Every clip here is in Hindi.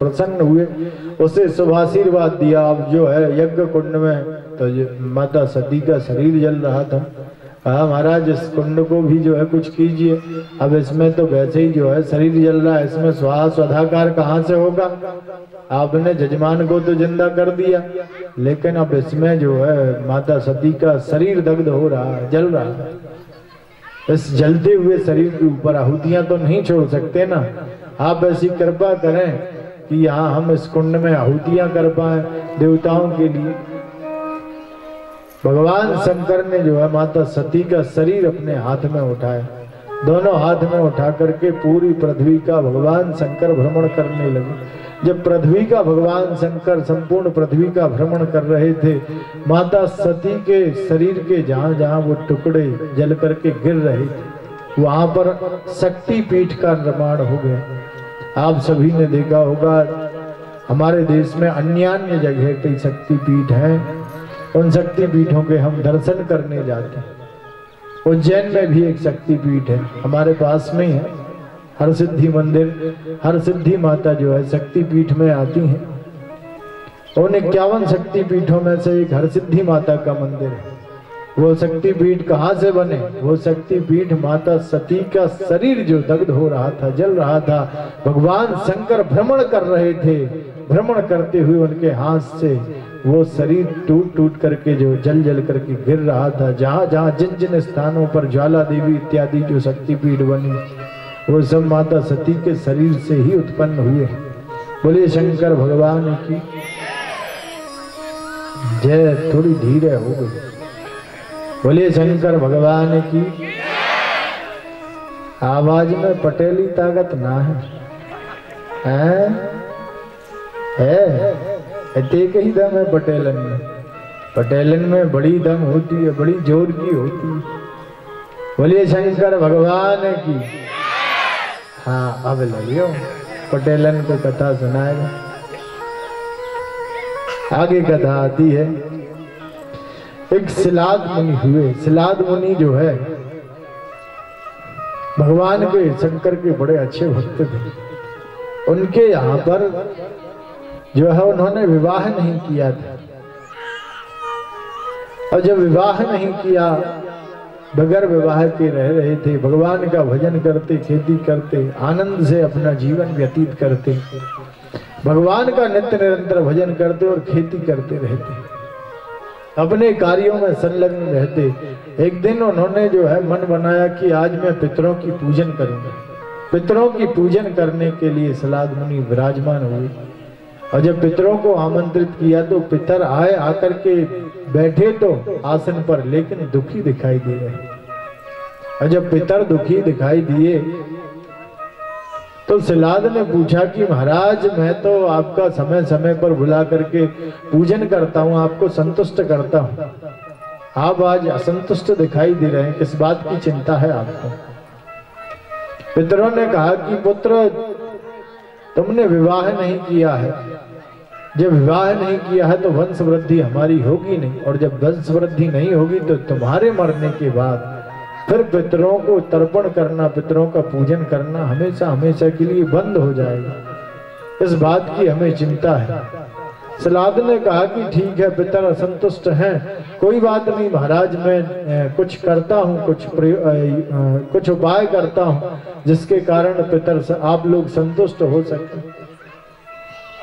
प्रसन्न हुए, उसे शुभाशीर्वाद दिया। अब जो है यज्ञ कुंड में तो माता सती का शरीर जल रहा था। कहा महाराज इस कुंड को भी जो है कुछ कीजिए, अब इसमें तो वैसे ही जो है शरीर जल रहा है, इसमें स्वाहा स्वधाकार कहाँ से होगा। आपने जजमान को तो जिंदा कर दिया, लेकिन अब इसमें जो है माता सती का शरीर दग्ध हो रहा है, जल रहा है। इस जलते हुए शरीर के ऊपर आहुतियां तो नहीं छोड़ सकते ना। आप ऐसी कृपा करें कि यहाँ हम इस कुंड में आहुतियां कर पाए देवताओं के लिए। भगवान शंकर ने जो है माता सती का शरीर अपने हाथ में उठाया, दोनों हाथ में उठा करके पूरी पृथ्वी का भगवान शंकर भ्रमण करने लगे। जब पृथ्वी का भगवान शंकर संपूर्ण पृथ्वी का भ्रमण कर रहे थे, माता सती के शरीर के जहां जहां वो टुकड़े जल करके गिर रहे थे, वहां पर शक्ति पीठ का निर्माण हो गया। आप सभी ने देखा होगा हमारे देश में अन्य जगह कई शक्ति पीठ हैं, उन शक्ति पीठों के हम दर्शन करने जाते हैं। उज्जैन में भी एक शक्ति पीठ है, हमारे पास में है हर सिद्धि मंदिर। हर सिद्धि माता जो है शक्ति पीठ में आती हैं। उन 51 शक्ति पीठों में से एक हर सिद्धि माता का मंदिर है। वो शक्ति पीठ कहाँ से बने? वो शक्ति पीठ माता सती का शरीर जो दग्ध हो रहा था, जल रहा था, भगवान शंकर भ्रमण कर रहे थे, भ्रमण करते हुए उनके हाथ से वो शरीर टूट टूट करके जो जल जल करके गिर रहा था। जहां जहां जिन जिन स्थानों पर ज्वाला देवी इत्यादि जो शक्तिपीठ बनी, वो सब माता सती के शरीर से ही उत्पन्न हुए। बोलिए शंकर भगवान की जय। थोड़ी धीरे हो गई। बोलिए शंकर भगवान की। आवाज में पटेली ताकत ना है, है? एक ही दम है पटेलन में। पटेलन में बड़ी दम होती है, बड़ी जोर की होती है। बोलिए शंकर भगवान की। हाँ अब लगियो पटेलन को कथा सुनाएगा। आगे कथा आती है। एक सिलाद मुनि हुए। सिलाद मुनि जो है भगवान के शंकर के बड़े अच्छे भक्त थे। उनके यहाँ पर जो है उन्होंने विवाह नहीं किया था, और जब विवाह नहीं किया, बगैर विवाह के रह रहे थे, भगवान का भजन करते, खेती करते, आनंद से अपना जीवन व्यतीत करते, भगवान का नित्य निरंतर भजन करते और खेती करते रहते, अपने कार्यों में संलग्न रहते। एक दिन उन्होंने जो है मन बनाया कि आज मैं पितरों की पूजन करूंगा। पितरों की पूजन करने के लिए सलाद मुनि विराजमान हुए, और जब पितरों को आमंत्रित किया तो पितर आए, आकर के बैठे तो आसन पर, लेकिन दुखी दिखाई दे रहे। और जब पितर दुखी दिखाई दिए तो सिलाद ने पूछा कि महाराज मैं तो आपका समय समय पर बुला करके पूजन करता हूँ, आपको संतुष्ट करता हूँ, आप आज असंतुष्ट दिखाई दे रहे हैं, किस बात की चिंता है आपको? पितरों ने कहा कि पुत्र तुमने विवाह नहीं किया है, जब विवाह नहीं किया है तो वंश वृद्धि हमारी होगी नहीं, और जब वंश वृद्धि नहीं होगी तो तुम्हारे मरने के बाद फिर पितरों को तर्पण करना, पितरों का पूजन करना हमेशा हमेशा के लिए बंद हो जाएगा। इस बात की हमें चिंता है। सलाद ने कहा कि ठीक है, पितर असंतुष्ट हैं, कोई बात नहीं महाराज, मैं कुछ करता हूँ, कुछ उपाय करता हूँ जिसके कारण पितर आप लोग संतुष्ट हो सके।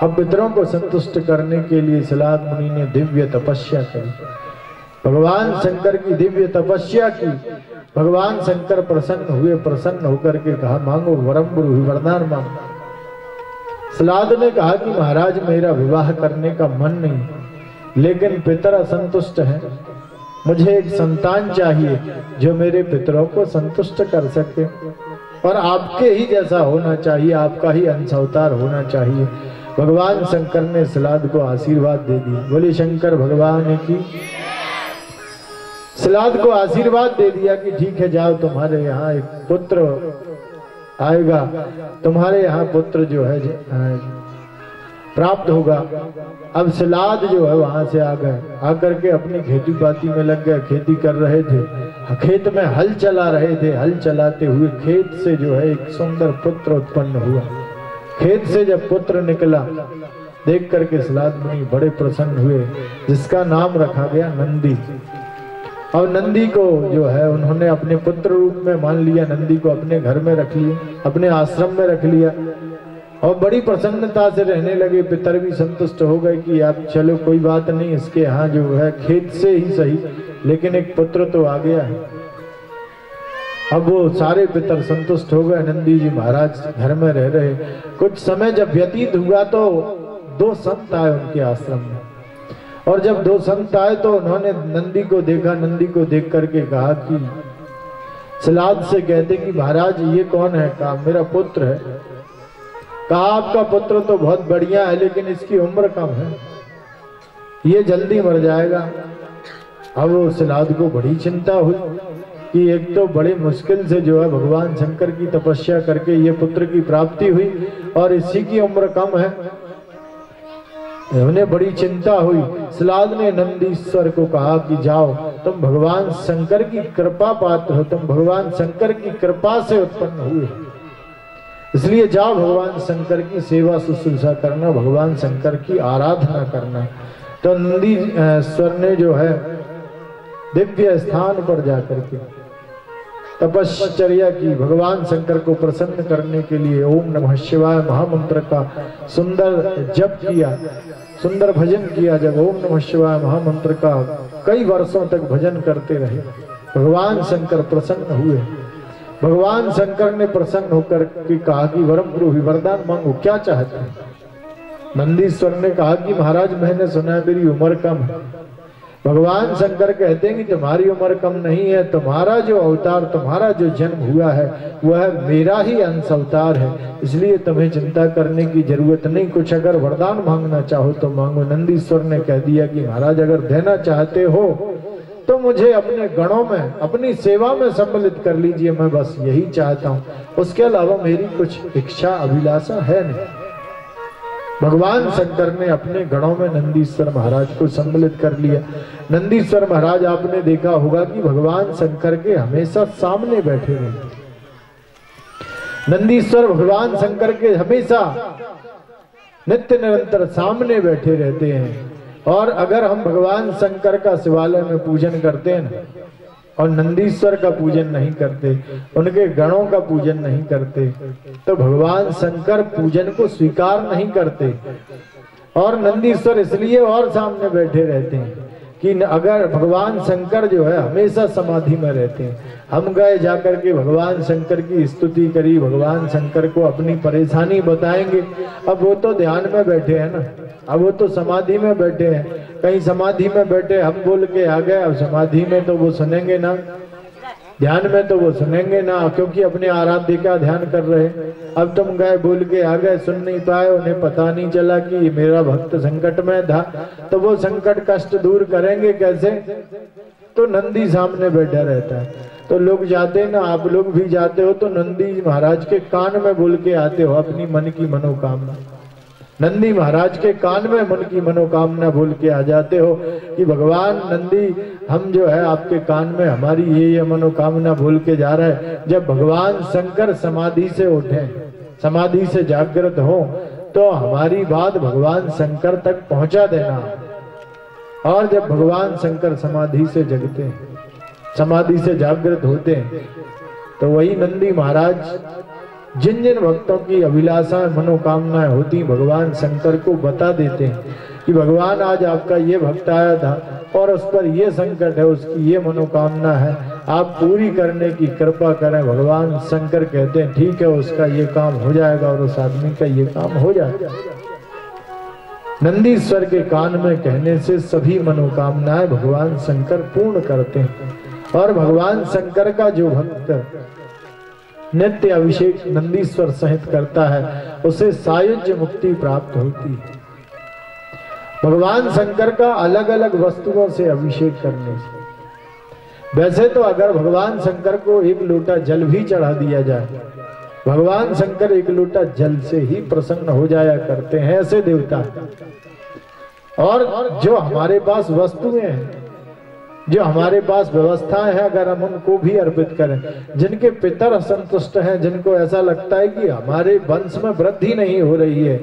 अब पितरों को संतुष्ट करने के लिए सलाद मुनि ने दिव्य तपस्या करी, भगवान शंकर की दिव्य तपस्या की। भगवान शंकर प्रसन्न हुए, प्रसन्न होकर के कहा मांगो वरम ब्रूहि, वरदान मांगो। सलाद ने कहा कि महाराज मेरा विवाह करने का मन नहीं, लेकिन पितर असंतुष्ट हैं, मुझे एक संतान चाहिए जो मेरे पितरों को संतुष्ट कर सके, और आपके ही जैसा होना चाहिए, आपका ही अंश अवतार होना चाहिए। भगवान शंकर ने सलाद को आशीर्वाद दे दिया। बोले शंकर भगवान की। सलाद को आशीर्वाद दे दिया कि ठीक है जाओ, तुम्हारे यहाँ एक पुत्र आएगा, तुम्हारे यहाँ पुत्र जो है प्राप्त होगा। अब सलाद जो है वहां से आ गए, आकर के अपनी खेती बाती में लग गए, खेती कर रहे थे, खेत में हल चला रहे थे। हल चलाते हुए खेत से जो है एक सुंदर पुत्र उत्पन्न हुआ। खेत से जब पुत्र निकला देख करके सलाद मुनि बड़े प्रसन्न हुए, जिसका नाम रखा गया नंदी। और नंदी को जो है उन्होंने अपने पुत्र रूप में मान लिया, नंदी को अपने घर में रख लिया, अपने आश्रम में रख लिया और बड़ी प्रसन्नता से रहने लगे। पितर भी संतुष्ट हो गए कि आप चलो कोई बात नहीं, इसके यहाँ जो है खेत से ही सही लेकिन एक पुत्र तो आ गया है। अब वो सारे पितर संतुष्ट हो गए, नंदी जी महाराज घर में रह रहे। कुछ समय जब व्यतीत हुआ तो 2 संत आए उनके आश्रम में, और जब 2 संत आए तो उन्होंने नंदी को देखा। नंदी को देख करके कहा कि सलाद से कहते कि महाराज ये कौन है? कहा मेरा पुत्र है। कहा आपका पुत्र तो बहुत बढ़िया है लेकिन इसकी उम्र कम है, ये जल्दी मर जाएगा। अब वो सलाद को बड़ी चिंता हुई कि एक तो बड़ी मुश्किल से जो है भगवान शंकर की तपस्या करके ये पुत्र की प्राप्ति हुई और इसी की उम्र कम है। उन्हें बड़ी चिंता हुई। सलाद ने नंदीश्वर को कहा कि जाओ, तुम भगवान शंकर की कृपा पात्र हो, तुम भगवान शंकर की कृपा से उत्पन्न हुए, इसलिए जाओ भगवान शंकर की सेवा शुश्रूषा करना, भगवान शंकर की आराधना करना। तो नंदीश्वर ने जो है दिव्य स्थान पर जाकर के तपश्चर्या की, भगवान शंकर को प्रसन्न करने के लिए ओम नमः शिवाय महामंत्र का सुंदर जप किया, सुंदर भजन किया। जब ओम नमः शिवाय महामंत्र का कई वर्षों तक भजन करते रहे, भगवान शंकर प्रसन्न हुए। भगवान शंकर ने प्रसन्न होकर के कहा कि वरम ब्रूहि, वरदान मांगो, क्या चाहते हैं? नंदीश्वर ने कहा कि महाराज मैंने सुना है मेरी उम्र कम है। भगवान शंकर कहते हैं कि तुम्हारी उम्र कम नहीं है, तुम्हारा जो अवतार, तुम्हारा जो जन्म हुआ है वह मेरा ही अंश अवतार है, इसलिए तुम्हें चिंता करने की जरूरत नहीं। कुछ अगर वरदान मांगना चाहो तो मांगो। नंदीश्वर ने कह दिया कि महाराज अगर देना चाहते हो तो मुझे अपने गणों में, अपनी सेवा में सम्मिलित कर लीजिए, मैं बस यही चाहता हूँ, उसके अलावा मेरी कुछ इच्छा अभिलाषा है नहीं। भगवान शंकर ने अपने गणों में नंदीश्वर महाराज को सम्मिलित कर लिया। नंदीश्वर महाराज आपने देखा होगा कि भगवान शंकर के हमेशा सामने बैठे रहते। नंदीश्वर भगवान शंकर के हमेशा नित्य निरंतर सामने बैठे रहते हैं। और अगर हम भगवान शंकर का शिवालय में पूजन करते हैं और नंदीश्वर का पूजन नहीं करते, उनके गणों का पूजन नहीं करते, तो भगवान शंकर पूजन को स्वीकार नहीं करते। और नंदीश्वर इसलिए और सामने बैठे रहते हैं कि अगर भगवान शंकर जो है हमेशा समाधि में रहते हैं। हम गए जाकर के भगवान शंकर की स्तुति करी, भगवान शंकर को अपनी परेशानी बताएंगे, अब वो तो ध्यान में बैठे हैं ना, अब वो तो समाधि में बैठे हैं। कहीं समाधि में बैठे हम बोल के आ गए, अब समाधि में तो वो सुनेंगे ना, ध्यान में तो वो सुनेंगे ना, क्योंकि अपने आराध्य का ध्यान कर रहे। अब तुम गए बोल के आ गए, सुन नहीं पाए, उन्हें पता नहीं चला कि मेरा भक्त संकट में था, तो वो संकट कष्ट दूर करेंगे कैसे? तो नंदी सामने बैठा रहता है। तो लोग जाते ना, आप लोग भी जाते हो तो नंदी महाराज के कान में बोल के आते हो अपनी मन की मनोकामना। नंदी महाराज के कान में मन की मनोकामना बोल के आ जाते हो कि भगवान नंदी, हम जो है आपके कान में हमारी ये मनोकामना बोल के जा रहा है। जब भगवान शंकर समाधि से उठे, समाधि से जागृत हो, तो हमारी बात भगवान शंकर तक पहुंचा देना। और जब भगवान शंकर समाधि से जगते हैं, समाधि से जागृत होते हैं, तो वही नंदी महाराज जिन जिन भक्तों की अभिलाषाएं मनोकामनाएं होती भगवान शंकर को बता देते हैं कि भगवान आज आपका ये भक्त आया था और उस पर ये संकट है, उसकी ये मनोकामना है, आप पूरी करने की कृपा करें। भगवान शंकर कहते हैं ठीक है, उसका ये काम हो जाएगा और उस आदमी का ये काम हो जाएगा। नंदीश्वर के कान में कहने से सभी मनोकामनाएं भगवान शंकर पूर्ण करते हैं। और भगवान शंकर का जो भक्त नित्य अभिषेक नंदीश्वर सहित करता है, उसे सायुज्य मुक्ति प्राप्त होती है। भगवान शंकर का अलग अलग वस्तुओं से अभिषेक करने से, वैसे तो अगर भगवान शंकर को एक लोटा जल भी चढ़ा दिया जाए, भगवान शंकर एक लोटा जल से ही प्रसन्न हो जाया करते हैं, ऐसे देवता। और जो हमारे पास वस्तुएं हैं जो हमारे पास व्यवस्थाएं हैं अगर हम उनको भी अर्पित करें, जिनके पितर असंतुष्ट हैं, जिनको ऐसा लगता है कि हमारे वंश में वृद्धि नहीं हो रही है,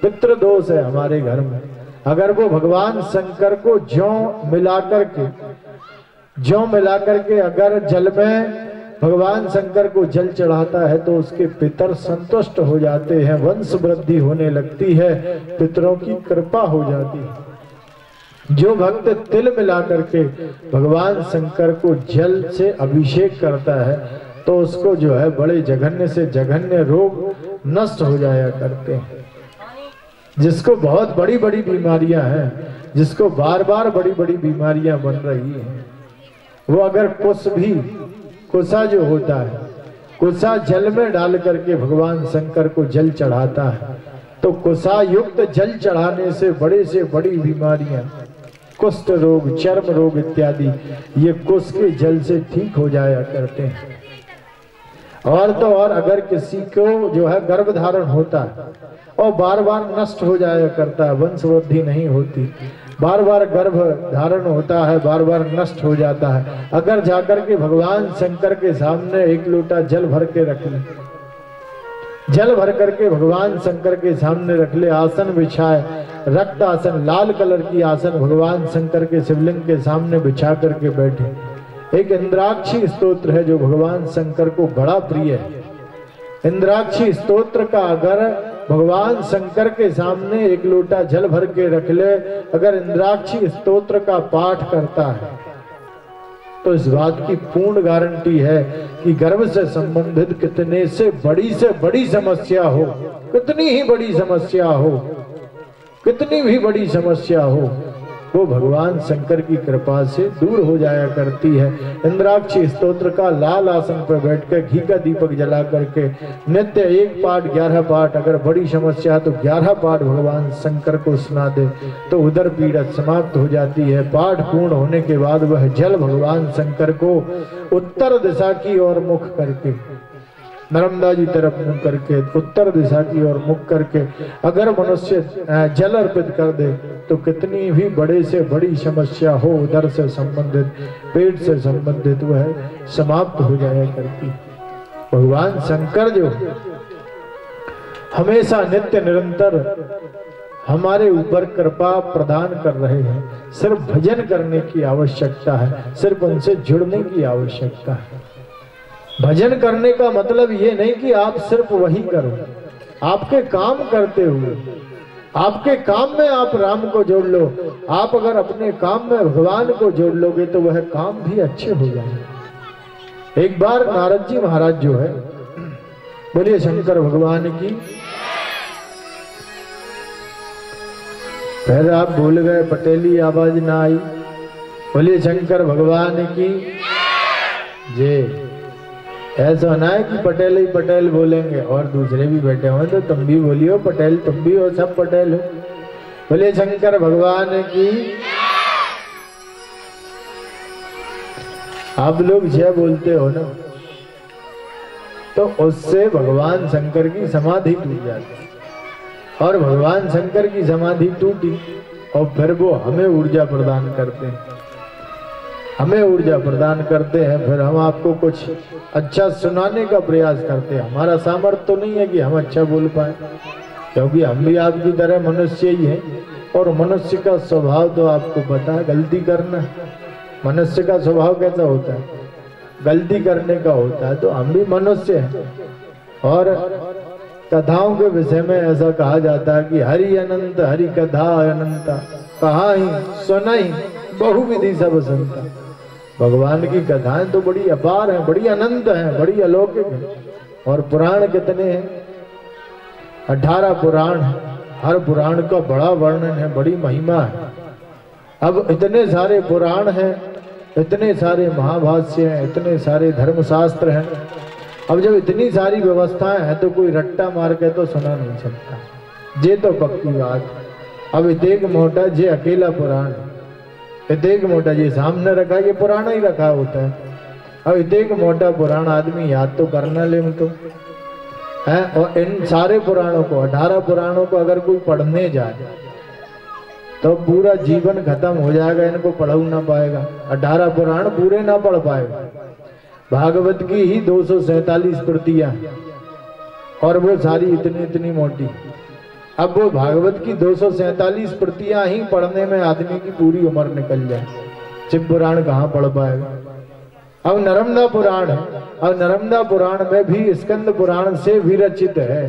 पितृ दोष है हमारे घर में, अगर वो भगवान शंकर को जौ मिलाकर के अगर जल में भगवान शंकर को जल चढ़ाता है तो उसके पितर संतुष्ट हो जाते हैं, वंश वृद्धि होने लगती है, पितरों की कृपा हो जाती है। जो भक्त तिल मिलाकर के भगवान शंकर को जल से अभिषेक करता है तो उसको जो है बड़े जघन्य से जघन्य रोग नष्ट हो जाया करते हैं। जिसको बहुत बड़ी बड़ी बीमारियां हैं, जिसको बार बार बड़ी बड़ी बीमारियां बन रही हैं, वो अगर कुसा जो होता है, कुसा जल में डाल करके भगवान शंकर को जल चढ़ाता है तो कुसा युक्त जल चढ़ाने से बड़े से बड़ी बीमारियां, कुष्ठ रोग, चर्म रोग इत्यादि, ये कुश के जल से ठीक हो जाया करते हैं। और तो और अगर किसी को जो है गर्भ धारण होता है और बार बार नष्ट हो जाया करता है, वंश वृद्धि नहीं होती, बार बार गर्भ धारण होता है, बार बार नष्ट हो जाता है, अगर जाकर के भगवान शंकर के सामने एक लोटा जल भर के रख ले, जल भर करके भगवान शंकर के सामने रख ले, आसन बिछाए, रक्त आसन, लाल कलर की आसन भगवान शंकर के शिवलिंग के सामने बिछा करके बैठे। एक इंद्राक्षी स्तोत्र है जो भगवान शंकर को बड़ा प्रिय है। इंद्राक्षी स्तोत्र का अगर भगवान शंकर के सामने एक लोटा जल भर के रख ले, अगर इंद्राक्षी स्तोत्र का पाठ करता है तो इस बात की पूर्ण गारंटी है कि गर्भ से संबंधित कितने से बड़ी समस्या हो, कितनी ही बड़ी समस्या हो, कितनी भी बड़ी समस्या हो, वो भगवान शंकर की कृपा से दूर हो जाया करती है। इंद्राक्षी स्तोत्र का लाल आसन पर बैठकर घी का दीपक जला करके नित्य 1 पाठ 11 पाठ, अगर बड़ी समस्या तो 11 पाठ भगवान शंकर को सुना दे तो उदर पीड़ा समाप्त हो जाती है। पाठ पूर्ण होने के बाद वह जल भगवान शंकर को उत्तर दिशा की ओर मुख करके, नर्मदा जी तरफ मुख करके, उत्तर दिशा की ओर मुख करके अगर मनुष्य जल अर्पित कर दे तो कितनी भी बड़े से बड़ी समस्या हो, उदर से संबंधित, पेट से संबंधित, वह समाप्त हो जाया करती। भगवान शंकर जो हमेशा नित्य निरंतर हमारे ऊपर कृपा प्रदान कर रहे हैं, सिर्फ भजन करने की आवश्यकता है, सिर्फ उनसे जुड़ने की आवश्यकता है। भजन करने का मतलब ये नहीं कि आप सिर्फ वही करो, आपके काम करते हुए, आपके काम में आप राम को जोड़ लो। आप अगर अपने काम में भगवान को जोड़ लोगे तो वह काम भी अच्छे हो जाएंगे। एक बार नारद जी महाराज जो है, बोलिए शंकर भगवान की, फिर आप भूल गए, पटेली आवाज ना आई, बोलिए शंकर भगवान की जय। ऐसा ना है कि पटेल ही पटेल बोलेंगे और दूसरे भी बैठे हों तो तुम भी बोलियो पटेल, तुम भी हो, सब पटेल हो, बोलिए शंकर भगवान की। आप लोग जय बोलते हो ना, तो उससे भगवान शंकर की समाधि टूट जाती, और भगवान शंकर की समाधि टूटी और फिर वो हमें ऊर्जा प्रदान करते हैं, हमें ऊर्जा प्रदान करते हैं। फिर हम आपको कुछ अच्छा सुनाने का प्रयास करते हैं। हमारा सामर्थ्य तो नहीं है कि हम अच्छा बोल पाए, क्योंकि हम भी आपकी तरह मनुष्य ही हैं, और मनुष्य का स्वभाव तो आपको पता है, गलती करना। मनुष्य का स्वभाव कैसा होता है? गलती करने का होता है। तो हम भी मनुष्य हैं। और कथाओं के विषय में ऐसा कहा जाता है कि हरि अनंत हरि कथा अनंता, कहा ही सुना ही बहुविधि सब संता। भगवान की कथाएं तो बड़ी अपार हैं, बड़ी अनंत हैं, बड़ी अलौकिक हैं। और पुराण कितने हैं? 18 पुराण हैं। हर पुराण का बड़ा वर्णन है, बड़ी महिमा है। अब इतने सारे पुराण हैं, इतने सारे महाभाष्य हैं, इतने सारे धर्मशास्त्र हैं। अब जब इतनी सारी व्यवस्थाएं हैं तो कोई रट्टा मार के तो सुना नहीं सकता। ये तो पक्की बात। अब इतेक मोटा जे अकेला पुराण, इतेक मोटा ये सामने रखा, ये पुराण ही रखा होता है। अब इतेक मोटा पुराण आदमी याद तो करना ले तो है। और इन सारे पुराणों को, 18 पुराणों को अगर कोई पढ़ने जाए तो पूरा जीवन खत्म हो जाएगा, इनको पढ़ ना पाएगा, 18 पुराण पूरे ना पढ़ पाएगा। भागवत की ही 247 प्रतियां और वो सारी इतनी इतनी मोटी। अब वो भागवत की 247 प्रतियां ही पढ़ने में आदमी की पूरी उम्र निकल जाए, शिव पुराण कहाँ पढ़ पाएगा। अब नर्मदा पुराण है, अब नर्मदा पुराण में भी स्कंद पुराण से विरचित है,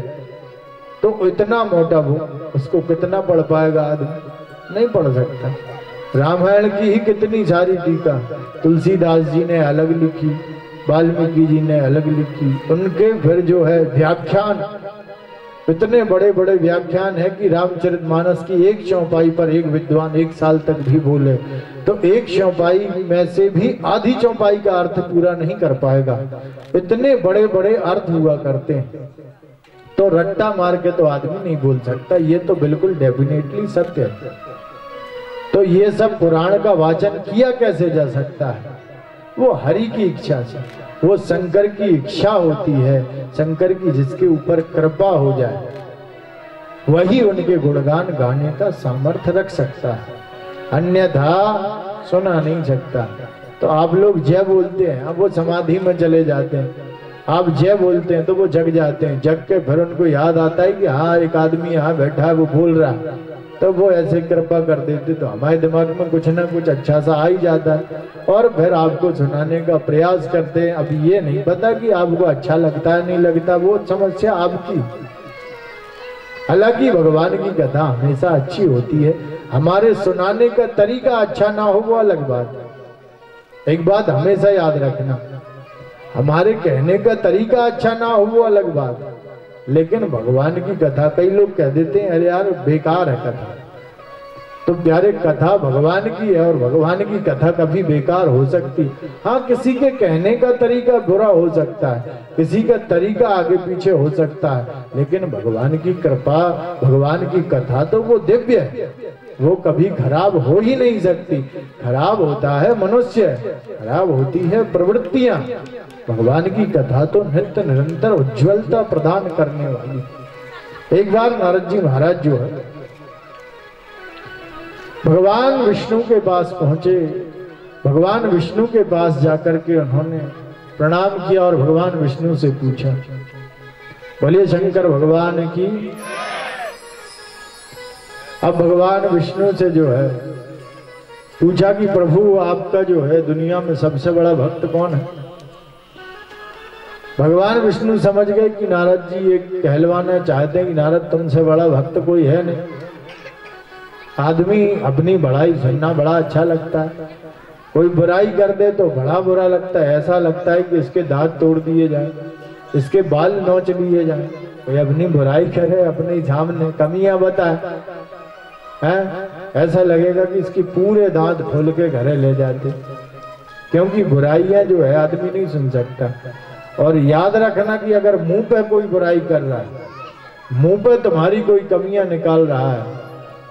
तो इतना मोटा वो, उसको कितना पढ़ पाएगा आदमी, नहीं पढ़ सकता। रामायण की ही कितनी सारी टीका तुलसीदास जी ने अलग लिखी, वाल्मीकि जी ने अलग लिखी, उनके फिर जो है व्याख्यान, इतने बड़े बड़े व्याख्यान है कि रामचरितमानस की एक चौपाई पर एक विद्वान 1 साल तक भी बोले तो एक चौपाई में से भी आधी चौपाई का अर्थ पूरा नहीं कर पाएगा, इतने बड़े बड़े अर्थ हुआ करते हैं। तो रट्टा मार के तो आदमी नहीं बोल सकता, ये तो बिल्कुल डेफिनेटली सत्य है। तो ये सब पुराण का वाचन किया कैसे जा सकता है? वो हरि की इच्छा से, वो शंकर की इच्छा होती है, शंकर की जिसके ऊपर कृपा हो जाए वही उनके गुणगान गाने का सामर्थ्य रख सकता है, अन्यथा सुना नहीं सकता। तो आप लोग जय बोलते हैं, अब वो समाधि में चले जाते हैं, आप जय बोलते हैं तो वो जग जाते हैं, जग के फिर उनको याद आता है कि हाँ एक आदमी यहाँ बैठा है वो बोल रहा है, तो वो ऐसे कृपा कर देते तो हमारे दिमाग में कुछ ना कुछ अच्छा सा आ ही जाता है और फिर आपको सुनाने का प्रयास करते हैं। अब ये नहीं पता कि आपको अच्छा लगता है नहीं लगता, वो समस्या आपकी। हालांकि भगवान की कथा हमेशा अच्छी होती है, हमारे सुनाने का तरीका अच्छा ना हो वो अलग बात है। एक बात हमेशा याद रखना, हमारे कहने का तरीका अच्छा ना हो वो अलग बात है, लेकिन भगवान की कथा कई लोग कह देते हैं अरे यार बेकार है कथा, तो प्यारे कथा भगवान की है और भगवान की कथा कभी बेकार हो सकती। हाँ किसी के कहने का तरीका बुरा हो सकता है, किसी का तरीका आगे पीछे हो सकता है, लेकिन भगवान की कृपा, भगवान की कथा तो वो दिव्य है, वो कभी खराब हो ही नहीं सकती। खराब होता है मनुष्य, खराब होती है प्रवृत्तियां, भगवान की कथा तो नित्य निरंतर उज्ज्वलता प्रदान करने वाली। एक बार नारद जी महाराज जो है भगवान विष्णु के पास पहुंचे, भगवान विष्णु के पास जाकर के उन्होंने प्रणाम किया और भगवान विष्णु से पूछा, बोलिए शंकर भगवान की। अब भगवान विष्णु से जो है पूछा कि प्रभु आपका जो है दुनिया में सबसे बड़ा भक्त कौन है? भगवान विष्णु समझ गए कि नारद जी एक कहलवाना चाहते हैं कि नारद तुमसे बड़ा भक्त कोई है नहीं। आदमी अपनी बड़ाई सुनना बड़ा अच्छा लगता है, कोई बुराई कर दे तो बड़ा बुरा लगता है, ऐसा लगता है कि इसके दांत तोड़ दिए जाए, इसके बाल नोच लिए जाए। कोई अपनी बुराई करे, अपने सामने कमियां बताए हैं, ऐसा लगेगा कि इसकी पूरे दांत खोल के घरे ले जाते, क्योंकि बुराइयां जो है आदमी नहीं सुन सकता। और याद रखना कि अगर मुंह पे कोई बुराई कर रहा है, मुंह पे तुम्हारी कोई कमियां निकाल रहा है,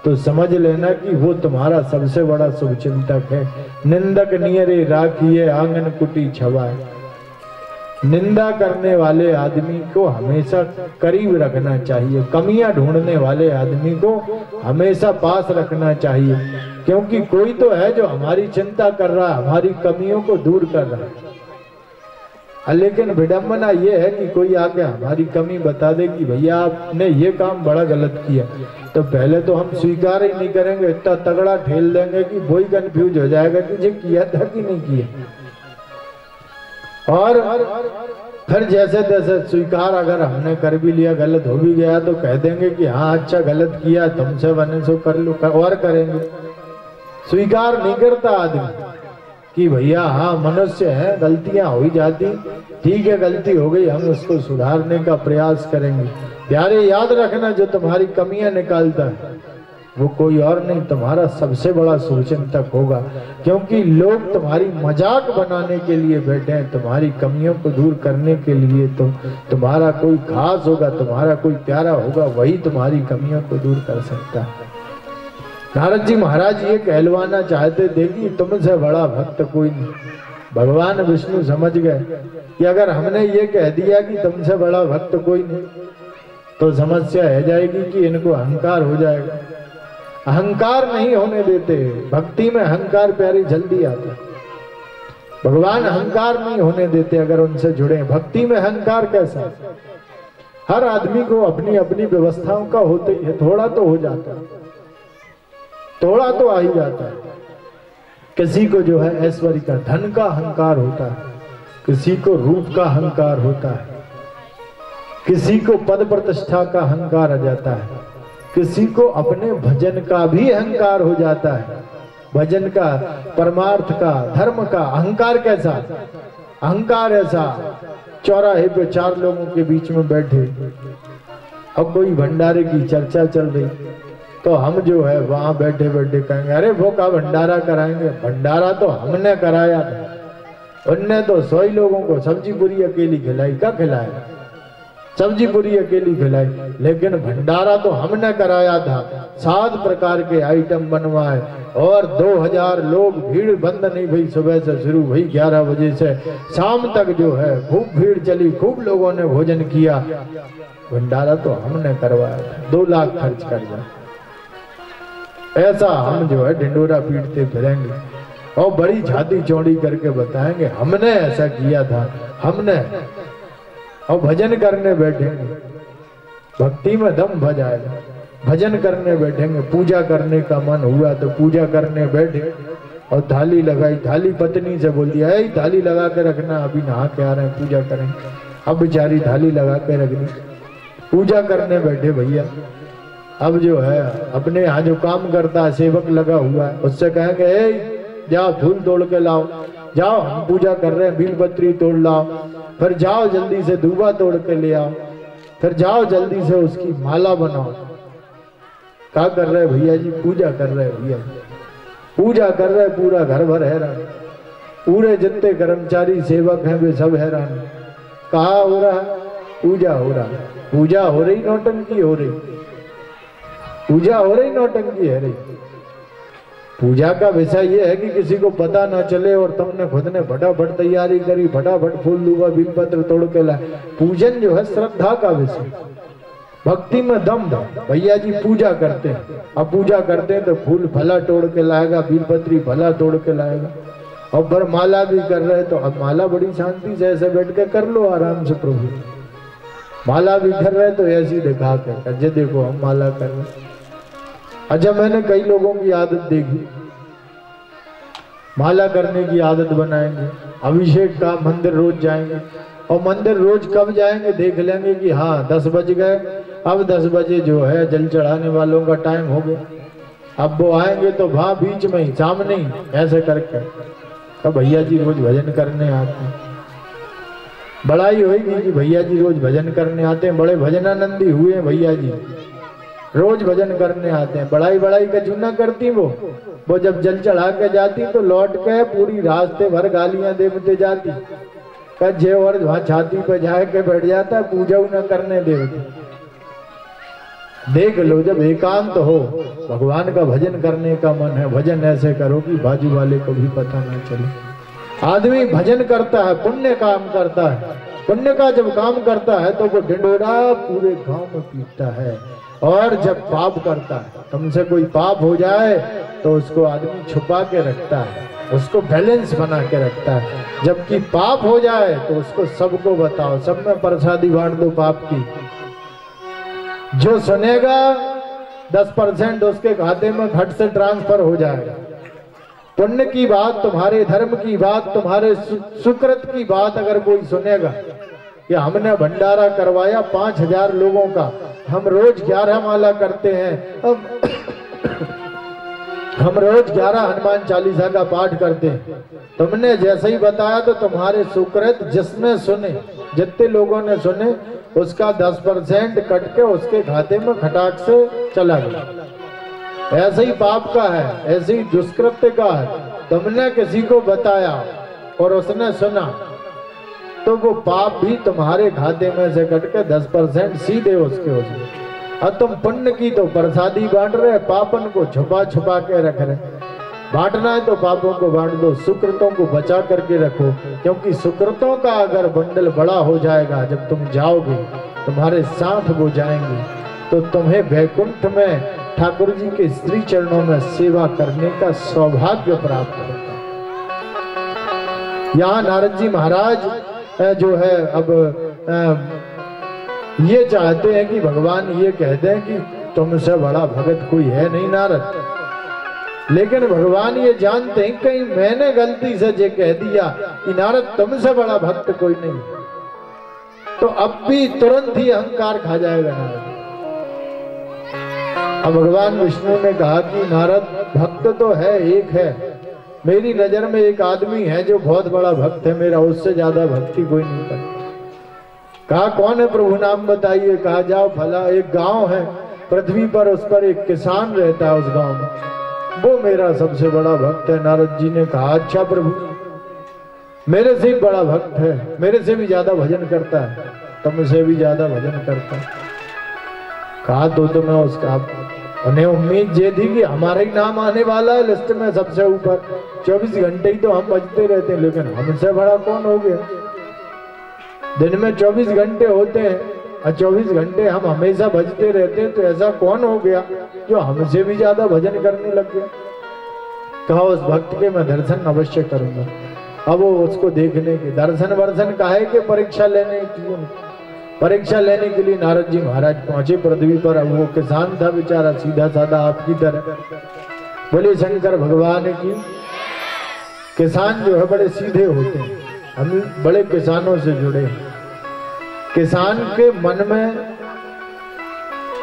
तो समझ लेना कि वो तुम्हारा सबसे बड़ा शुभचिंतक है। निंदक नियरे राखिए आंगन कुटी छवाए। निंदा करने वाले आदमी को हमेशा करीब रखना चाहिए, कमियां ढूंढने वाले आदमी को हमेशा पास रखना चाहिए, क्योंकि कोई तो है जो हमारी चिंता कर रहा है, हमारी कमियों को दूर कर रहा है। लेकिन विडंबना ये है कि कोई आके हमारी कमी बता दे कि भैया आपने ये काम बड़ा गलत किया, तो पहले तो हम स्वीकार ही नहीं करेंगे, इतना तगड़ा ठेल देंगे कि वही कंफ्यूज हो जाएगा कि ये किया था कि नहीं किया। और फिर जैसे तैसे स्वीकार अगर हमने कर भी लिया, गलत हो भी गया, तो कह देंगे कि हाँ अच्छा गलत किया, तुमसे बने सो कर लो, और करेंगे। स्वीकार नहीं करता आदमी कि भैया हाँ मनुष्य है, गलतियां हो ही जाती, ठीक है गलती हो गई, हम उसको सुधारने का प्रयास करेंगे। प्यारे याद रखना, जो तुम्हारी कमियां निकालता है वो कोई और नहीं, तुम्हारा सबसे बड़ा शुभचिंतक होगा, क्योंकि लोग तुम्हारी मजाक बनाने के लिए बैठे हैं, तुम्हारी कमियों को दूर करने के लिए। तो तुम्हारा कोई खास होगा, तुम्हारा कोई प्यारा होगा, वही तुम्हारी कमियों को दूर कर सकता है। नारद जी महाराज ये कहलवाना चाहते थे कि तुमसे बड़ा भक्त कोई नहीं। भगवान विष्णु समझ गए कि अगर हमने ये कह दिया कि तुमसे बड़ा भक्त कोई नहीं, तो समस्या है जाएगी कि इनको अहंकार हो जाएगा। अहंकार नहीं होने देते। भक्ति में अहंकार प्यारी जल्दी आता है। भगवान अहंकार नहीं होने देते अगर उनसे जुड़े। भक्ति में अहंकार कैसा? हर आदमी को अपनी अपनी व्यवस्थाओं का होते ही है, थोड़ा तो हो जाता है, थोड़ा तो आ ही जाता है। किसी को जो है ऐश्वर्य का, धन का अहंकार होता है, किसी को रूप का अहंकार होता है, किसी को पद प्रतिष्ठा का अहंकार आ जाता है, किसी को अपने भजन का भी अहंकार हो जाता है। भजन का, परमार्थ का, धर्म का अहंकार कैसा? अहंकार ऐसा, चौराहे पे 4 लोगों के बीच में बैठे, अब कोई भंडारे की चर्चा चल रही, तो हम जो है वहां बैठे बैठे कहेंगे अरे वो का भंडारा कराएंगे, भंडारा तो हमने कराया था, उनने तो 100 लोगों को सब्जी पूरी अकेली खिलाई। क्या खिलाया? सब्जी पूरी अकेली खिलाई, लेकिन भंडारा तो हमने कराया था। 7 प्रकार के आइटम बनवाए और 2000 लोग, भीड़ बंद नहीं भई, सुबह से शुरू हुई 11 बजे से शाम तक जो है खूब भीड़ चली, खूब लोगों ने भोजन किया। भंडारा तो हमने करवाया था, 2 लाख खर्च कर जाए। ऐसा हम जो है ढिंडोरा पीटते फिरेंगे और बड़ी छाती चौड़ी करके बताएंगे हमने ऐसा किया था, हमने। और भजन करने बैठेंगे, भक्ति में दम भजाएगा, भजन करने बैठेंगे, पूजा करने का मन हुआ तो पूजा करने बैठे और थाली लगाई, थाली पत्नी से बोल दिया है थाली लगा के रखना, अभी नहा के आ रहे हैं पूजा करेंगे। अब बेचारी थाली लगा के रख दी, पूजा करने बैठे भैया। अब जो है अपने यहाँ जो काम करता है सेवक लगा हुआ है, उससे कहेंगे ए जाओ फूल तोड़ के लाओ, जाओ हम पूजा कर रहे हैं बील पत्री तोड़ लाओ, फिर जाओ जल्दी से दूबा तोड़ के ले आओ, फिर जाओ जल्दी से उसकी माला बनाओ। क्या कर रहे भैया जी? पूजा कर रहे भैया, पूजा कर रहे, पूरा घर भर हैरान, पूरे जितने कर्मचारी सेवक हैं वे सब हैरान। कहा हो रहा है? पूजा हो रहा है। पूजा हो रही, नौटंकी हो रही, पूजा हो रही, नौटंकी है रही। पूजा का विषय ये है कि किसी को पता ना चले और तुमने खुद ने फटाफट तैयारी करी, फटाफट फूल दूबा बील पत्र तोड़ के लाए। पूजन जो है श्रद्धा का विषय, भक्ति में दम दम। भैया जी पूजा करते हैं, अब पूजा करते हैं तो फूल भला तोड़ के लाएगा, बील पत्री भला तोड़ के लाएगा, और फिर माला भी कर रहे तो अब माला बड़ी शांति से ऐसे बैठ के कर लो आराम से प्रभु। माला भी कर रहे तो ऐसी दिखा कर जे देखो हम माला कर रहे। अच्छा मैंने कई लोगों की आदत देखी, माला करने की आदत बनाएंगे, अभिषेक का मंदिर रोज जाएंगे, और मंदिर रोज कब जाएंगे देख लेंगे कि हाँ 10 बज गए, अब 10 बजे जो है जल चढ़ाने वालों का टाइम हो गया, अब वो आएंगे तो वहां बीच में ही सामने ही ऐसे करके अब भैया जी रोज भजन करने आते हैं। बड़ाई होगी कि भैया जी रोज भजन करने आते हैं, बड़े भजनानंदी हुए हैं भैया जी, रोज भजन करने आते हैं। बड़ाई बड़ाई का चूना करती वो जब जल चढ़ा के जाती तो लौट के पूरी रास्ते भर गालियां देते जाती, कज्जे और वहां छाती पे जाके बैठ जाता, पूजा न करने देते। देख लो जब एकांत हो, भगवान का भजन करने का मन है, भजन ऐसे करो कि बाजू वाले को भी पता ना चले। आदमी भजन करता है, पुण्य काम करता है, पुण्य का जब काम करता है तो वो ढिंढोरा पूरे गांव में पीटता है। और जब पाप करता है, तुमसे कोई पाप हो जाए तो उसको आदमी छुपा के रखता है, उसको बैलेंस बना के रखता है। जबकि पाप हो जाए तो उसको सबको बताओ, सब में प्रसादी बांट दो पाप की। जो सुनेगा 10% उसके खाते में घट से ट्रांसफर हो जाएगा। पुण्य की बात, तुम्हारे धर्म की बात, तुम्हारे सुकृत की बात अगर कोई सुनेगा कि हमने भंडारा करवाया 5000 लोगों का, हम रोज 11 माला करते हैं, हम रोज 11 हनुमान चालीसा का पाठ करते हैं, तुमने जैसे ही बताया तो तुम्हारे सुकृत जिसने सुने, जितने लोगों ने सुने उसका 10% कट के उसके खाते में खटाक से चला गया। ऐसे ही पाप का है, ऐसे ही दुष्कृत्य का है। तुमने किसी को बताया और उसने सुना तो वो पाप भी तुम्हारे खाते में से कट के 10% सीधे उसके। और तुम पुण्य की तो प्रसादी बांट रहे, पापन को छुपा छुपा के रख रहे। बांटना है तो पापों को बांट दो, सुकृतों को बचा करके रखो, क्योंकि सुकृतों का अगर बंडल बड़ा हो जाएगा, जब तुम जाओगे तुम्हारे साथ वो जाएंगे तो तुम्हें वैकुंठ में ठाकुर जी के श्री चरणों में सेवा करने का सौभाग्य प्राप्त होता है। यहाँ नारद जी महाराज जो है अब ये चाहते हैं कि भगवान ये कहते हैं कि तुमसे बड़ा भगत कोई है नहीं नारद, लेकिन भगवान ये जानते हैं कहीं मैंने गलती से ये कह दिया कि नारद तुमसे बड़ा भक्त कोई नहीं, तो अब भी तुरंत ही अहंकार खा जाएगा नारद। अब भगवान विष्णु ने कहा कि नारद भक्त तो है, एक है, मेरी नजर में एक आदमी है जो बहुत बड़ा भक्त है, मेरा उससे ज्यादा भक्ति कोई नहीं करता। कहा कौन है प्रभु, नाम बताइए। कहा जाओ फला एक गांव है पृथ्वी पर, उस पर एक किसान रहता है, उस गांव में, वो मेरा सबसे बड़ा भक्त है। नारद जी ने कहा अच्छा प्रभु, मेरे से भी बड़ा भक्त है, मेरे से भी ज्यादा भजन करता है, तुमसे भी ज्यादा भजन करता है। कहा तो मैं उसका, उन्हें उम्मीद ये थी कि हमारा ही नाम आने वाला है लिस्ट में सबसे ऊपर, 24 घंटे ही तो हम बजते रहते हैं, लेकिन हमसे बड़ा कौन हो गया। दिन में 24 घंटे होते हैं और 24 घंटे हम हमेशा बजते रहते हैं, तो ऐसा कौन हो गया जो हमसे भी ज्यादा भजन करने लग गया। कहा उस भक्त के मैं दर्शन अवश्य करूंगा। अब वो उसको देखने के दर्शन वर्शन काहे के परीक्षा लेने के लिए नारद जी महाराज पहुंचे पृथ्वी पर। अब वो किसान था बेचारा, सीधा साधा आपकी तरह। बोले शंकर भगवान की। किसान जो है बड़े सीधे होते हैं, हम बड़े किसानों से जुड़े हैं। किसान के मन में,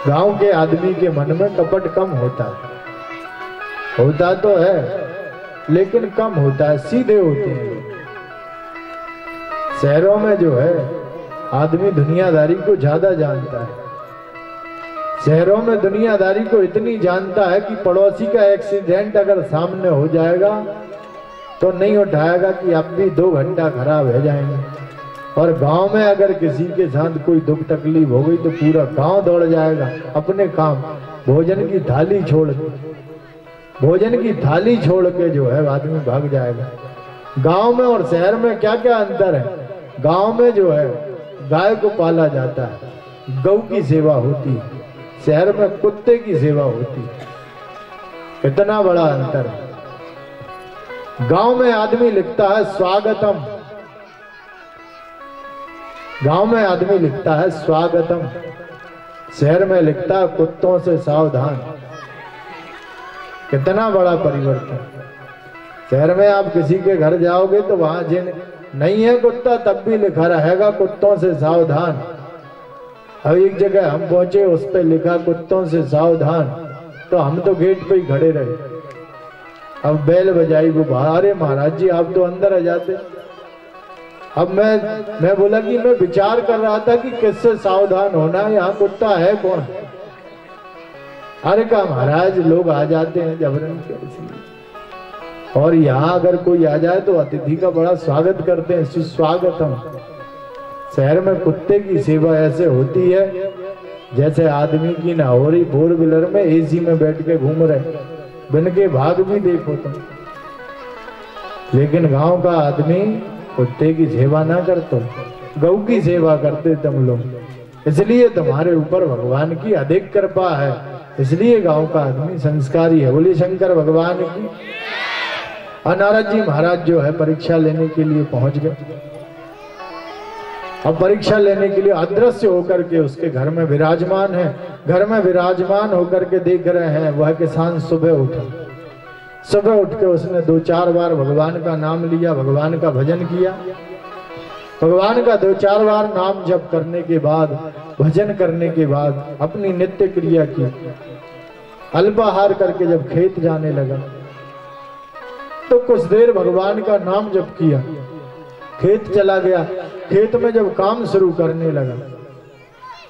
गांव के आदमी के मन में कपट कम होता है, होता तो है लेकिन कम होता है, सीधे होते हैं। शहरों में जो है आदमी दुनियादारी को ज्यादा जानता है। शहरों में दुनियादारी को इतनी जानता है कि पड़ोसी का एक्सीडेंट अगर सामने हो जाएगा तो नहीं उठाएगा कि अब भी 2 घंटा खराब हो जाएंगे। और गांव में अगर किसी के साथ कोई दुख तकलीफ हो गई तो पूरा गांव दौड़ जाएगा अपने काम, भोजन की थाली छोड़ के जो है आदमी भाग जाएगा। गांव में और शहर में क्या क्या अंतर है। गांव में जो है गाय को पाला जाता है, गौ की सेवा होती है, शहर में कुत्ते की सेवा होती है। कितना बड़ा अंतर है। गांव में आदमी लिखता है स्वागतम, गांव में आदमी लिखता है स्वागतम, शहर में लिखता है कुत्तों से सावधान। कितना बड़ा परिवर्तन। शहर में आप किसी के घर जाओगे तो वहां जिन नहीं है कुत्ता तब भी लिखा रहेगा कुत्तों से सावधान। अब एक जगह हम पहुंचे, उस पर लिखा कुत्तों से सावधान, तो हम तो गेट पे ही खड़े रहे। अब बैल बजाई वो बाहर, अरे महाराज जी आप तो अंदर आ जाते। अब मैं बोला कि मैं विचार कर रहा था कि किससे सावधान होना, यहाँ कुत्ता है कौन। अरे कहा महाराज लोग आ जाते हैं जबरन के, और यहाँ अगर कोई आ जाए तो अतिथि का बड़ा स्वागत करते हैं, सुस्वागतम। शहर में कुत्ते की सेवा ऐसे होती है जैसे आदमी की ना हो रही, 4 व्हीलर में एसी में बैठ के घूम रहे, बिन के भाग भी देखो तुम। लेकिन गांव का आदमी कुत्ते की सेवा ना करते, गौ की सेवा करते तुम लोग, इसलिए तुम्हारे ऊपर भगवान की अधिक कृपा है, इसलिए गांव का आदमी संस्कारी है। बोलिए शंकर भगवान की। नारद जी महाराज जो है परीक्षा लेने के लिए पहुंच गए। अब परीक्षा लेने के लिए अदृश्य होकर के उसके घर में विराजमान है। घर में विराजमान होकर के देख रहे हैं वह किसान सुबह उठा, सुबह उठ के उसने 2-4 बार भगवान का नाम लिया, भगवान का भजन किया। भगवान का 2-4 बार नाम जप करने के बाद, भजन करने के बाद अपनी नित्य क्रिया की। अल्पाहार करके जब खेत जाने लगा तो कुछ देर भगवान का नाम जप किया, खेत चला गया। खेत में जब काम शुरू करने लगा,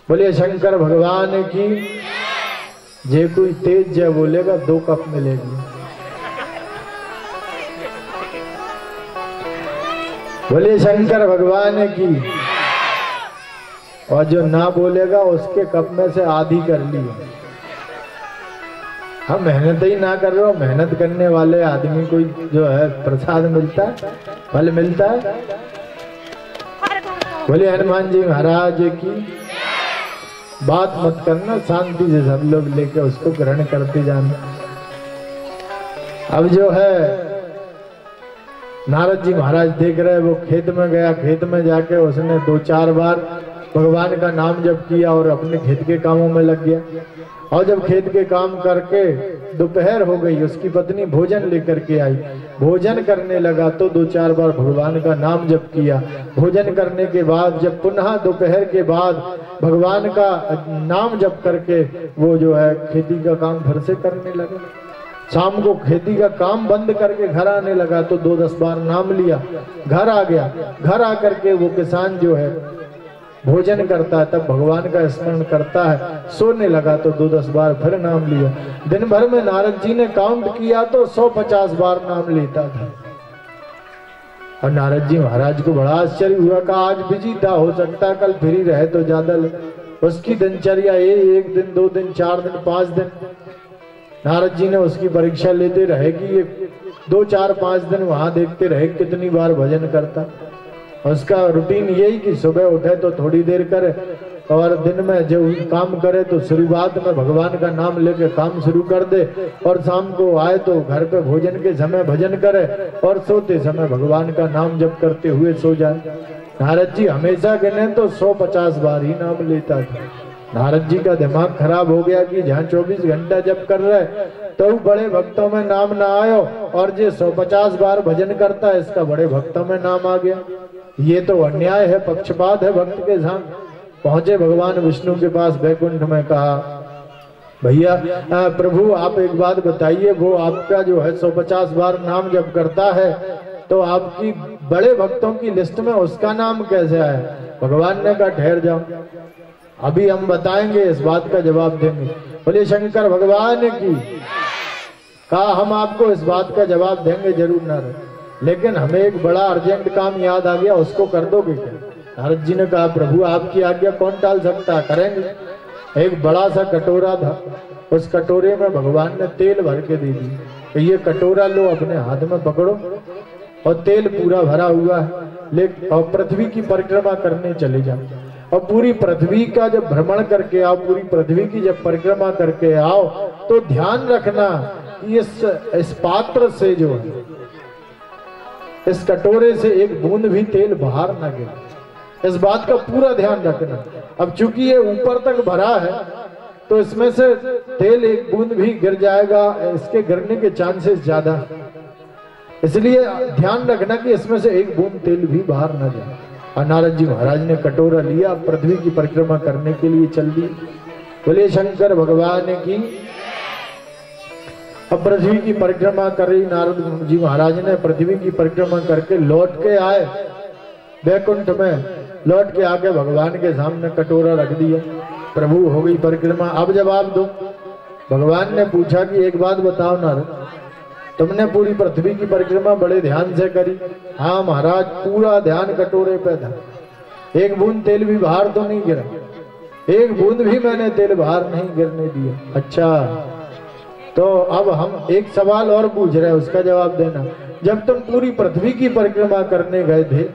बोलिए शंकर भगवान की। जे कोई तेज जय बोलेगा 2 कप मिलेगी। बोलिए शंकर भगवान की। और जो ना बोलेगा उसके कप में से आधी कर ली। हम मेहनत ही ना कर रहे हो, मेहनत करने वाले आदमी को जो है प्रसाद मिलता है, फल मिलता है। बोलिए हनुमान जी महाराज की। बात मत करना, शांति से सब लोग लेके उसको ग्रहण करते जाना। अब जो है नारद जी महाराज देख रहे, वो खेत में गया, खेत में जाके उसने 2-4 बार भगवान का नाम जप किया और अपने खेत के कामों में लग गया। और जब खेत के काम करके दोपहर हो गई, उसकी पत्नी भोजन लेकर के आई, भोजन करने लगा तो 2-4 बार भगवान का नाम जप किया। भोजन करने के बाद जब पुनः दोपहर के बाद भगवान का नाम जप करके वो जो है खेती का काम फिर से करने लगा। शाम को खेती का काम बंद करके घर आने लगा तो 2-10 बार नाम लिया, घर आ गया। घर आकर के वो किसान जो है भोजन करता है, तब भगवान का स्मरण करता है, सोने लगा तो 2-10 बार फिर नाम लिया। दिन भर में नारद जी ने काउंट किया तो 150 बार नाम लेता था। और नारद जी महाराज को बड़ा आश्चर्य हुआ, कहा आज बिजी था, हो सकता है कल फ्री रहे तो ज्यादा ले। उसकी दिनचर्या ये 1 दिन 2 दिन 4 दिन 5 दिन नारद जी ने उसकी परीक्षा लेते रहे कि ये 2 4 5 दिन वहां देखते रहे कितनी बार भजन करता। उसका रूटीन यही कि सुबह उठे तो थोड़ी देर करे और दिन में जो काम करे तो शुरुआत में भगवान का नाम लेके काम शुरू कर दे, और शाम को आए तो घर पे भोजन के समय भजन करे और सोते समय भगवान का नाम जप करते हुए सो जाए। नारद जी हमेशा गिने तो 150 बार ही नाम लेता था। नारद जी का दिमाग खराब हो गया कि जहाँ 24 घंटा जप कर रहे तो बड़े भक्तों में नाम ना आयो, और जो 150 बार भजन करता है इसका बड़े भक्तों में नाम आ गया। ये तो अन्याय है, पक्षपात है भक्त के साथ। पहुंचे भगवान विष्णु के पास वैकुंठ में, कहा भैया प्रभु आप एक बात बताइए, वो आपका जो है 150 बार नाम जप करता है तो आपकी बड़े भक्तों की लिस्ट में उसका नाम कैसे आया? भगवान ने कहा ठहर जाओ, अभी हम बताएंगे, इस बात का जवाब देंगे। बोले शंकर भगवान की। कहा हम आपको इस बात का जवाब देंगे जरूर नारद, लेकिन हमें एक बड़ा अर्जेंट काम याद आ गया, उसको कर दोगे क्या? नारद जी ने कहा प्रभु आपकी आज्ञा कौन टाल सकता है, करेंगे। एक बड़ा सा कटोरा था, उस कटोरे में भगवान ने तेल भर के दे दी, तो ये कटोरा लो अपने हाथ में पकड़ो, और तेल पूरा भरा हुआ है, लेकिन और पृथ्वी की परिक्रमा करने चले जाओ, और पूरी पृथ्वी का जब भ्रमण करके आओ, पूरी पृथ्वी की जब परिक्रमा करके आओ तो ध्यान रखना कि इस पात्र से जो है, इस कटोरे से एक बूंद भी तेल बाहर ना गिरे, इस बात का पूरा ध्यान रखना। अब चूंकि ये ऊपर तक भरा है तो इसमें से तेल एक बूंद भी गिर जाएगा, इसके गिरने के चांसेस ज्यादा, इसलिए ध्यान रखना कि इसमें से एक बूंद तेल भी बाहर ना जाए। और नारद जी महाराज ने कटोरा लिया, पृथ्वी की परिक्रमा करने के लिए चल दिए। बोले शंकर भगवान की। अब पृथ्वी की परिक्रमा करी नारद जी महाराज ने, पृथ्वी की परिक्रमा करके लौट के आए वैकुंठ में, लौट के आके भगवान के सामने कटोरा रख दिया। प्रभु हो गई परिक्रमा, अब जवाब दो। भगवान ने पूछा कि एक बात बताओ नारद, तुमने पूरी पृथ्वी की परिक्रमा बड़े ध्यान से करी? हाँ महाराज, पूरा ध्यान कटोरे पे था, एक बूंद तेल भी बाहर तो नहीं गिरा, एक बूंद भी मैंने तेल बाहर नहीं गिरने दिया। अच्छा, तो अब हम एक सवाल और पूछ रहे हैं, उसका जवाब देना। जब तुम पूरी पृथ्वी की परिक्रमा करने गए थे,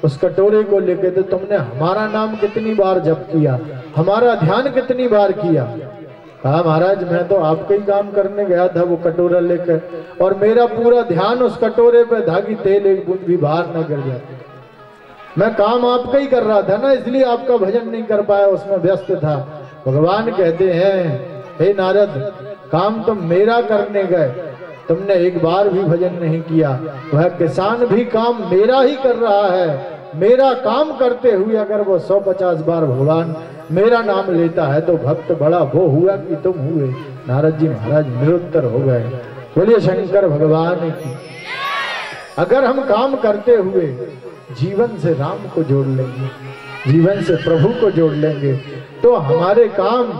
उस कटोरे को लेके, तो तुमने हमारा नाम कितनी बार जप किया, हमारा ध्यान कितनी बार किया? कहा महाराज मैं तो आपका ही काम करने गया था वो कटोरा लेकर, और मेरा पूरा ध्यान उस कटोरे पे था कि तेल एक बूंद भी बाहर न गिर जाए। मैं काम आपका ही कर रहा था ना, इसलिए आपका भजन नहीं कर पाया, उसमें व्यस्त था। भगवान कहते हैं हे नारद, काम तुम मेरा करने गए, तुमने एक बार भी भजन नहीं किया। वह किसान भी काम मेरा ही कर रहा है, मेरा काम करते हुए अगर वो 150 बार भगवान मेरा नाम लेता है तो भक्त बड़ा वो हुआ कि तुम हुए। नारद जी महाराज निरुत्तर हो गए। बोलिए शंकर भगवान की। अगर हम काम करते हुए जीवन से राम को जोड़ लेंगे, जीवन से प्रभु को जोड़ लेंगे, तो हमारे काम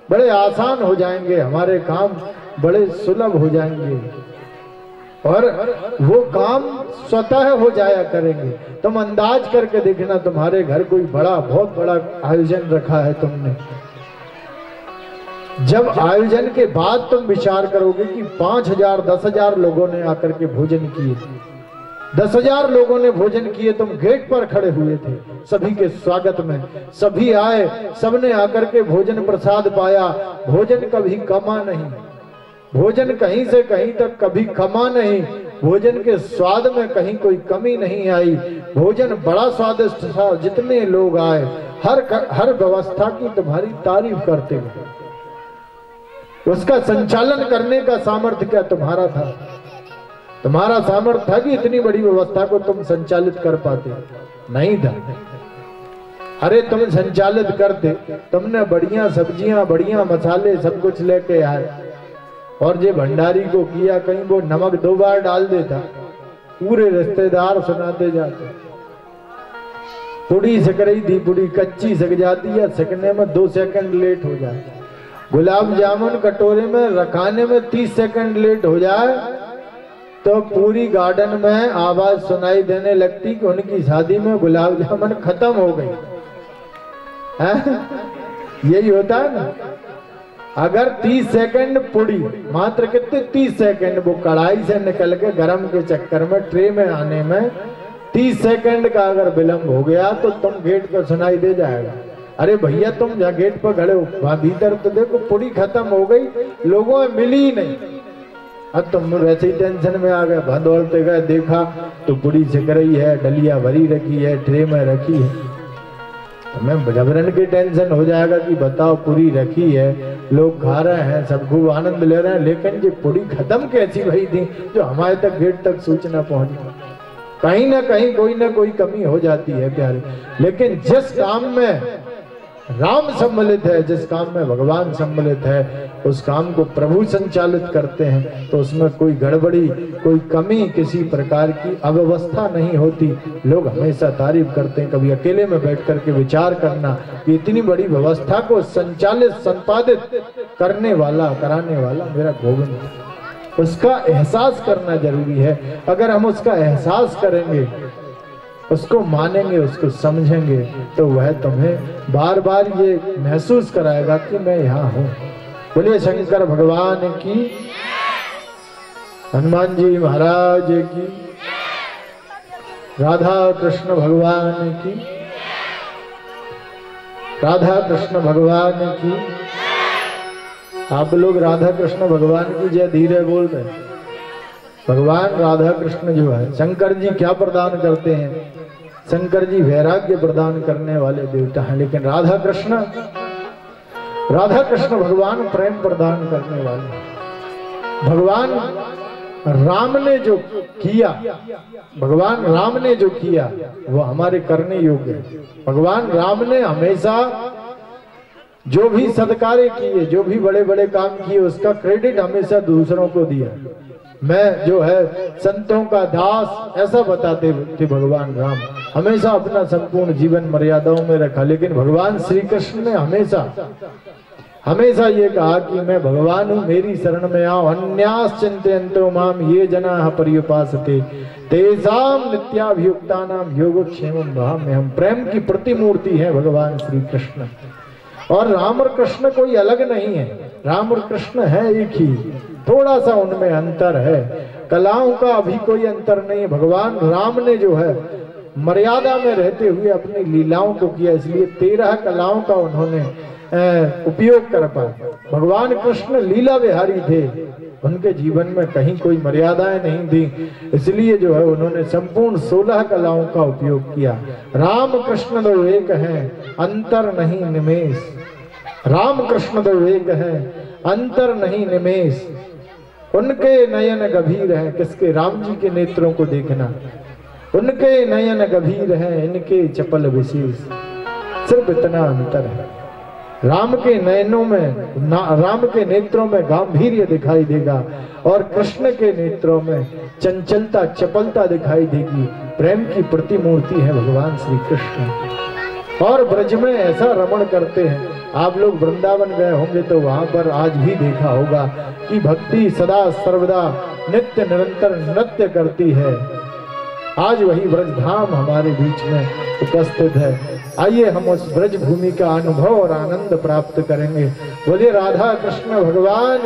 बड़े आसान हो जाएंगे, हमारे काम बड़े सुलभ हो जाएंगे, और वो काम स्वतः हो जाया करेंगे। तुम अंदाज करके देखना, तुम्हारे घर कोई बड़ा, बहुत बड़ा आयोजन रखा है तुमने, जब आयोजन के बाद तुम विचार करोगे कि 5000 10,000 लोगों ने आकर के भोजन किए, 10,000 लोगों ने भोजन किए, तुम गेट पर खड़े हुए थे सभी के स्वागत में, सभी आए, सबने आकर के भोजन प्रसाद पाया। भोजन कभी कमा नहीं, भोजन कहीं से कहीं तक कभी कमा नहीं, भोजन के स्वाद में कहीं कोई कमी नहीं आई, भोजन बड़ा स्वादिष्ट था। जितने लोग आए हर व्यवस्था की तुम्हारी तारीफ करते हुए, उसका संचालन करने का सामर्थ्य क्या तुम्हारा था? तुम्हारा सामर्थ्य था कि इतनी बड़ी व्यवस्था को तुम संचालित कर पाते? नहीं था। अरे तुम संचालित करते, तुमने बढ़िया सब्जियां, बढ़िया मसाले सब कुछ लेके आए, और जे भंडारी को किया, कहीं वो नमक 2 बार डाल देता, पूरे रिश्तेदार सुनाते जाते। पुड़ी सिक रही थी, पुड़ी कच्ची सिक जाती है, सिकने में 2 सेकंड लेट हो जाए। गुलाब जामुन कटोरे में रखाने में 30 सेकंड लेट हो जाए तो पूरी गार्डन में आवाज सुनाई देने लगती कि उनकी शादी में गुलाब जामुन खत्म हो गई है? यही होता है ना। अगर 30 सेकंड पुड़ी, मात्र कितने 30 सेकंड, वो कढ़ाई से निकल के गरम के चक्कर में ट्रे में आने में 30 सेकंड का अगर विलंब हो गया तो तुम गेट पर सुनाई दे जाएगा, अरे भैया तुम जहाँ गेट पर खड़े हो वहां भीतर तो देखो पुड़ी खत्म हो गई, लोगों में मिली ही नहीं। अब तुम वैसे ही टेंशन में आ गए, वहां दौड़ते गए, देखा तो पुड़ी सिक रही है, डलिया भरी रखी है, ट्रे में रखी है। हमें जबरन की टेंशन हो जाएगा कि बताओ पूरी रखी है, लोग खा रहे हैं, सब खूब आनंद ले रहे हैं, लेकिन ये पूरी खत्म कैसी भई थी जो हमारे तक गेट तक सूचना पहुंच गई? कहीं ना कहीं कोई ना कोई कमी हो जाती है प्यारे। लेकिन जिस काम में राम सम्मिलित है, जिस काम में भगवान सम्मिलित है, उस काम को प्रभु संचालित करते हैं, तो उसमें कोई गड़बड़ी, कोई कमी, किसी प्रकार की अव्यवस्था नहीं होती। लोग हमेशा तारीफ करते हैं। कभी अकेले में बैठ करके विचार करना कि इतनी बड़ी व्यवस्था को संचालित, संपादित करने वाला, कराने वाला मेरा गोविंद, उसका एहसास करना जरूरी है। अगर हम उसका एहसास करेंगे, उसको मानेंगे, उसको समझेंगे, तो वह तुम्हें बार बार ये महसूस कराएगा कि मैं यहाँ हूँ। बोलिए शंकर भगवान की, हनुमान जी महाराज की, राधा कृष्ण भगवान की, राधा कृष्ण भगवान की। आप लोग राधा कृष्ण भगवान की जय धीरे बोल रहे हैं। भगवान राधा कृष्ण जो है, शंकर जी क्या प्रदान करते हैं? शंकर जी वैराग्य प्रदान करने वाले देवता हैं, लेकिन राधा कृष्ण भगवान प्रेम प्रदान करने वाले। भगवान राम ने जो किया, भगवान राम ने जो किया वो हमारे करने योग्य है। भगवान राम ने हमेशा जो भी सत्कार्य किए, जो भी बड़े बड़े काम किए, उसका क्रेडिट हमेशा दूसरों को दिया। मैं जो है संतों का दास, ऐसा बताते थे भगवान राम। हमेशा अपना संपूर्ण जीवन मर्यादाओं में रखा। लेकिन भगवान श्री कृष्ण ने हमेशा ये कहा कि मैं भगवान हूँ, मेरी शरण में आओ। अन्यास चिंतयन्तो माम ये जनाः पर्युपासते तेषां नित्याभियुक्तानां योगक्षेमं वहाम्यहम्। प्रेम की प्रतिमूर्ति है भगवान श्री कृष्ण। और राम और कृष्ण कोई अलग नहीं है, राम और कृष्ण है एक ही, थोड़ा सा उनमें अंतर है। कलाओं का अभी कोई अंतर नहीं है। भगवान राम ने जो है मर्यादा में रहते हुए अपनी लीलाओं को किया, इसलिए 13 कलाओं का उन्होंने उपयोग कर पाए। भगवान कृष्ण लीला विहारी थे, उनके जीवन में कहीं कोई मर्यादाएं नहीं थी, इसलिए जो है उन्होंने संपूर्ण 16 कलाओं का उपयोग किया। राम कृष्ण दो एक हैं, अंतर नहीं निमेष। राम कृष्ण दो एक हैं, अंतर नहीं निमेष। उनके नयन गंभीर हैं। किसके? राम जी के नेत्रों को देखना। उनके नयन गंभीर हैं, इनके चपल विशेष। सिर्फ इतना अंतर है। राम के नयनों में, राम के नेत्रों में गांभीर्य दिखाई देगा और कृष्ण के नेत्रों में चंचलता, चपलता दिखाई देगी। प्रेम की प्रतिमूर्ति है भगवान श्री कृष्ण। और ब्रज में ऐसा रमण करते हैं। आप लोग वृंदावन गए होंगे तो वहां पर आज भी देखा होगा कि भक्ति सदा सर्वदा नित्य निरंतर नृत्य करती है। आज वही ब्रजधाम हमारे बीच में उपस्थित है। आइए हम उस ब्रज भूमि का अनुभव और आनंद प्राप्त करेंगे। बोलिए राधा कृष्ण भगवान